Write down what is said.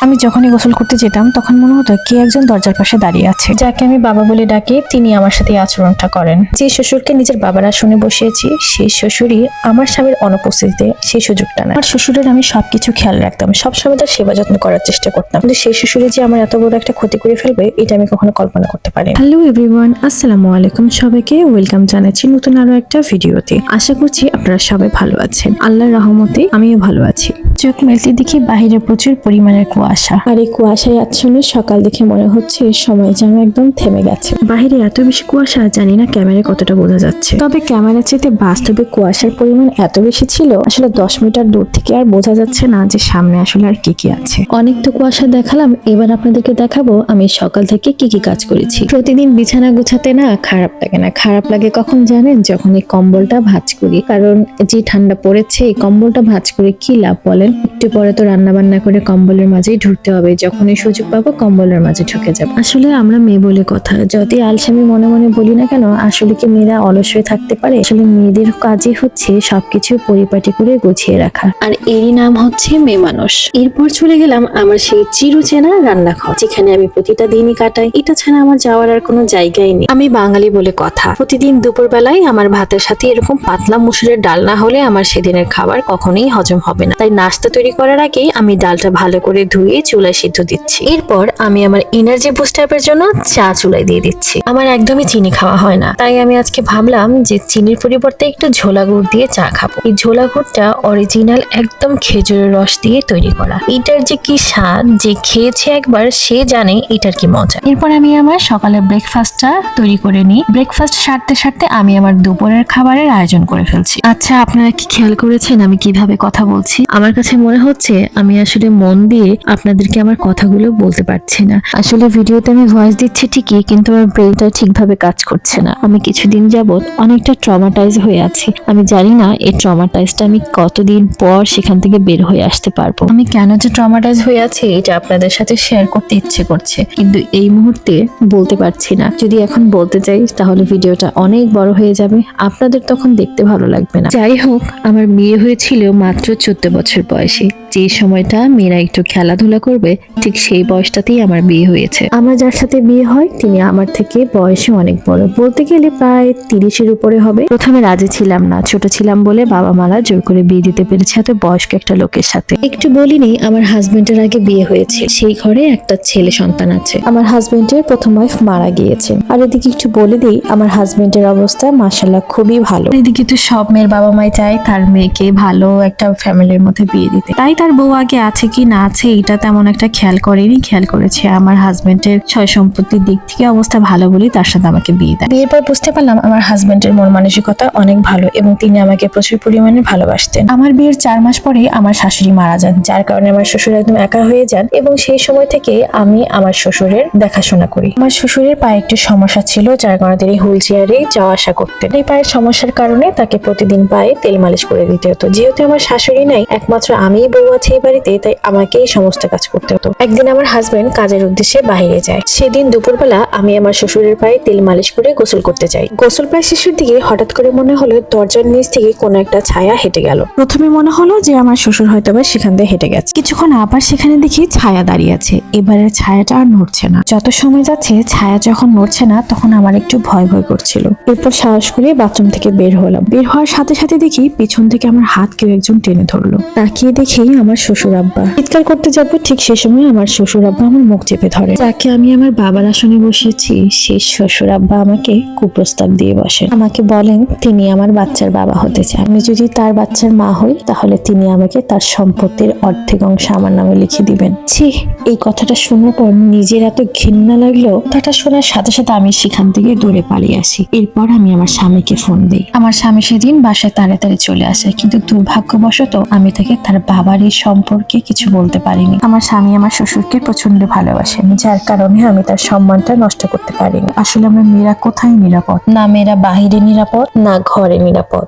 আমি যখনই গোসল করতে যেতাম তখন মনে হতো কে একজন দরজার পাশে দাঁড়িয়ে আছে, যাকে আমি বাবা বলে ডাকি। তিনি আমার সাথে এই আচরণটা করেন। যে শ্বশুরকে নিজের বাবার আসনে বসিয়েছি, সেই শ্বশুরই আমার স্বামীর অনুপস্থিতিতে সেই সুযোগটা নেয়। আমার শ্বশুরের আমি সবকিছু খেয়াল রাখতাম, সবসময় তার সেবা যত্ন করার চেষ্টা করতাম, কিন্তু সেই শ্বশুরে যে আমার এত বড় একটা ক্ষতি করে ফেলবে এটা আমি কখনো কল্পনা করতে পারি। হ্যালো এভরিওয়ান, আসসালামু আলাইকুম। সবাইকে ওয়েলকাম জানাচ্ছি নতুন আরো একটা ভিডিওতে। আশা করছি আপনারা সবাই ভালো আছেন। আল্লাহর রহমতে আমিও ভালো আছি। চোখ মেলতে দেখি বাহিরে প্রচুর পরিমাণের কুয়াশা, আর এই কুয়াশায় আচ্ছন্ন সকাল দেখে মনে হচ্ছে সময় যেন একদম থেমে গেছে। বাহিরে এত বেশি কুয়াশা, জানি না ক্যামেরায় কতটা বোঝা যাচ্ছে, তবে ক্যামেরা চেয়ে বাস্তবে কুয়াশার পরিমাণ এত বেশি ছিল, আসলে 10 মিটার দূর থেকে আর বোঝা যাচ্ছে না যে সামনে আসলে আর কি কি আছে। অনেক তো কুয়াশা দেখালাম, এবার আপনাদেরকে দেখাবো আমি সকাল থেকে কি কি কাজ করেছি। প্রতিদিন বিছানা গুছাতে না খারাপ লাগে না, খারাপ লাগে কখন জানেন? যখন এই কম্বলটা ভাঁজ করি, কারণ যে ঠান্ডা পড়েছে এই কম্বলটা ভাঁজ করে কি লাভ বলেন? একটু পরে তো রান্না বান্না করে কম্বলের মাঝেই ঢুকতে হবে, যখনই সুযোগ পাবো কম্বলের মাঝে ঢুকে যাব। আসলে আমরা মেয়ে বলে কথা, যদি আলসামি মনে মনে বলি না কেন, আসলে কি মেয়েরা অলস হয়ে থাকতে পারে? আসলে মেয়েদের কাজই হচ্ছে সবকিছু পরিপাটি করে গুছিয়ে রাখা, আর এরই নাম হচ্ছে মেয়ে মানুষ। এরপর চলে গেলাম আমার সেই চিরচেনা রান্নাঘর, যেখানে আমি প্রতিটা দিনই কাটাই। এটা ছাড়া আমার যাওয়ার আর কোনো জায়গাই নেই। আমি বাঙালি বলে কথা, প্রতিদিন দুপুর বেলায় আমার ভাতের সাথে এরকম পাতলা মুসুরের ডাল না হলে আমার সেদিনের খাবার কখনোই হজম হবে না। তাই নাস্তা তৈরি করার আগেই আমি ডালটা ভালো করে ধুয়ে চুলায় সিদ্ধ দিচ্ছি। এরপর আমি আমার এনার্জি বুস্ট আপের জন্য চা চুলায় দিয়ে দিচ্ছি। আমার একদমই চিনি খাওয়া হয় না, তাই আমি আজকে ভাবলাম যে চিনির পরিবর্তে একটু ঝোলা গুড় দিয়ে চা খাবো। এই ঝোলা গুড়টা অরিজিনাল একদম খেজুরের রস দিয়ে তৈরি করা। এটার যে কি স্বাদ, যে খেয়েছে একবার সে জানে এটার কি মজা। এরপর আমি আমার সকালের ব্রেকফাস্টটা তৈরি করে নিই। ব্রেকফাস্ট সারতে সারতে আমি আমার দুপুরের খাবারের আয়োজন করে ফেলছি। আচ্ছা, আপনারা কি খেয়াল করেছেন আমি কিভাবে কথা বলছি? আমার কাছে মনে হচ্ছে আমি আসলে মন দিয়ে আপনাদেরকে আমার কথাগুলো বলতে পারছি না। আসলে ভিডিওতে আমি ভয়েস দিচ্ছি ঠিকই, কিন্তু আমার ব্রেনটা ঠিকভাবে কাজ করছে না। আমি কিছুদিন যাবত অনেকটা ট্রমাটাইজ হয়ে আছি। আমি জানি না এই ট্রমাটাইজটা আমি কতদিন পর সেখান থেকে বের হয়ে আসতে পারবো। আমি কেন যে ট্রমাটাইজ হয়ে আছি এটা আপনাদের সাথে শেয়ার করতে ইচ্ছে করছে, কিন্তু এই মুহূর্তে বলতে পারছি না। যদি এখন বলতে চাই তাহলে ভিডিওটা অনেক বড় হয়ে যাবে, আপনাদের তখন দেখতে ভালো লাগবে না। যাই হোক, আমার বিয়ে হয়েছিল মাত্র 14 বছর বয়সে। যে সময়টা মেয়েরা একটু খেলাধুলা করবে ঠিক সেই বয়সটাতেই আমার বিয়ে হয়েছে। আমার যার সাথে বিয়ে হয় তিনি আমার থেকে বয়সে অনেক বড়, বলতে গেলে প্রায় 30-এর উপরে হবে। প্রথমে রাজি ছিলাম না, ছোট ছিলাম বলে বাবা মারা জোর করে বিয়ে দিতে পেরেছে এত বয়স্ক একটা লোকের সাথে। একটু বলিনি, আমার হাজবেন্ডের আগে বিয়ে হয়েছে, সেই ঘরে একটা ছেলে সন্তান আছে। আমার হাজবেন্ডের প্রথম ওয়াইফ মারা গিয়েছে। আর এদিকে একটু বলে দিই, আমার হাজবেন্ডের অবস্থা মাশাআল্লাহ খুবই ভালো। এদিকে তো সব মেয়ের বাবা মাই চায় তার মেয়েকে ভালো একটা ফ্যামিলির মধ্যে বিয়ে দিতে, তাই তার বউ আগে আছে কি না আছে এটা তেমন একটা খেয়াল করেনি। খেয়াল করেছে আমার হাজবেন্ডের সয় সম্পত্তির দিক থেকে অবস্থা ভালো বলে তার সাথে আমাকে বিয়ে দেয়। বিয়ের পর বুঝতে পারলাম আমার হাজবেন্ডের মন মানসিকতা অনেক ভালো এবং তিনি আমাকে প্রচুর পরিমাণে ভালোবাসতেন। আমার বিয়ের 4 মাস পরে আমার শাশুড়ি মারা যান, যার কারণে আমার শ্বশুর একদম একা হয়ে যান, এবং সেই সময় থেকে আমি আমার শ্বশুরের দেখাশোনা করি। আমার শ্বশুরের পায়ে একটু সমস্যা ছিল, যার কারণে তিনি হুইল চেয়ারে যাওয়া আসা করতেন। এই পায়ের সমস্যার কারণে তাকে প্রতিদিন পায়ে তেল মালিশ করে দিতে হতো। যেহেতু আমার শাশুড়ি নাই, একমাত্র আমিই বউ আছে এই বাড়িতে, তাই আমাকেই সমস্ত কাজ করতে হতো। একদিন আমার হাজবেন্ড কাজের উদ্দেশ্যে বাইরে যায়। সেদিন দুপুরবেলা আমি আমার শ্বশুরের পায়ে তেল মালিশ করে গোসল করতে যাই। গোসল প্রায় শেষের দিকে হঠাৎ করে মনে হলো দরজার নিচ থেকে কোনো একটা ছায়া হেঁটে গেল। প্রথমে মনে হলো যে আমার শ্বশুর হয়তো বা সেখান দিয়ে হেঁটে গেছে। কিছুক্ষণ আবার সেখানে দেখি ছায়া দাঁড়িয়ে আছে। এবারের ছায়াটা আর নড়ছে না। যত সময় যাচ্ছে ছায়া যখন নড়ছে না তখন আমার একটু ভয় ভয় করছিল। এরপর সাহস করে বাথরুম থেকে বের হলাম। বের হওয়ার সাথে সাথে দেখি পিছন থেকে আমার হাত কেউ একজন টেনে ধরলো। তাকিয়ে দেখি আমার শ্বশুর আব্বা। চিৎকার করতে যাবো ঠিক সে সময় আমার শ্বশুর আব্বা আমার মুখ চেপে ধরে। যাকে আমি আমার বাবার আসনে বসিয়েছি সেই শ্বশুর আব্বা আমাকে কুপ্রস্তাব দিয়ে বসেন। আমাকে বলেন তিনি আমার বাচ্চার বাবা হতে চান। আমি যদি তার বাচ্চার মা হই তাহলে তিনি আমাকে তার সম্পত্তির অর্ধেক অংশ আমার নামে লিখে দিবেন। ছি, এই কথাটা শোনার পর নিজের এত ঘৃণা লাগলো। কথাটা শোনার সাথে সাথে আমি সেখান থেকে দৌড়ে পালিয়ে আসি। এরপর আমি আমার স্বামীকে ফোন দিই। আমার স্বামী সেদিন বাসায় তাড়াতাড়ি চলে আসে, কিন্তু দুর্ভাগ্যবশত আমি তাকে তার বাবার এই সম্পর্কে কিছু বলতে পারিনি। আমার স্বামী আমার শ্বশুরকে প্রচন্ড ভালোবাসেন, যার কারণে আমি তার সম্মানটা নষ্ট করতে পারিনি। আসলে আমরা মেয়েরা কোথায় নিরাপদ? না মেয়েরা বাহিরে নিরাপদ, না ঘরে নিরাপদ।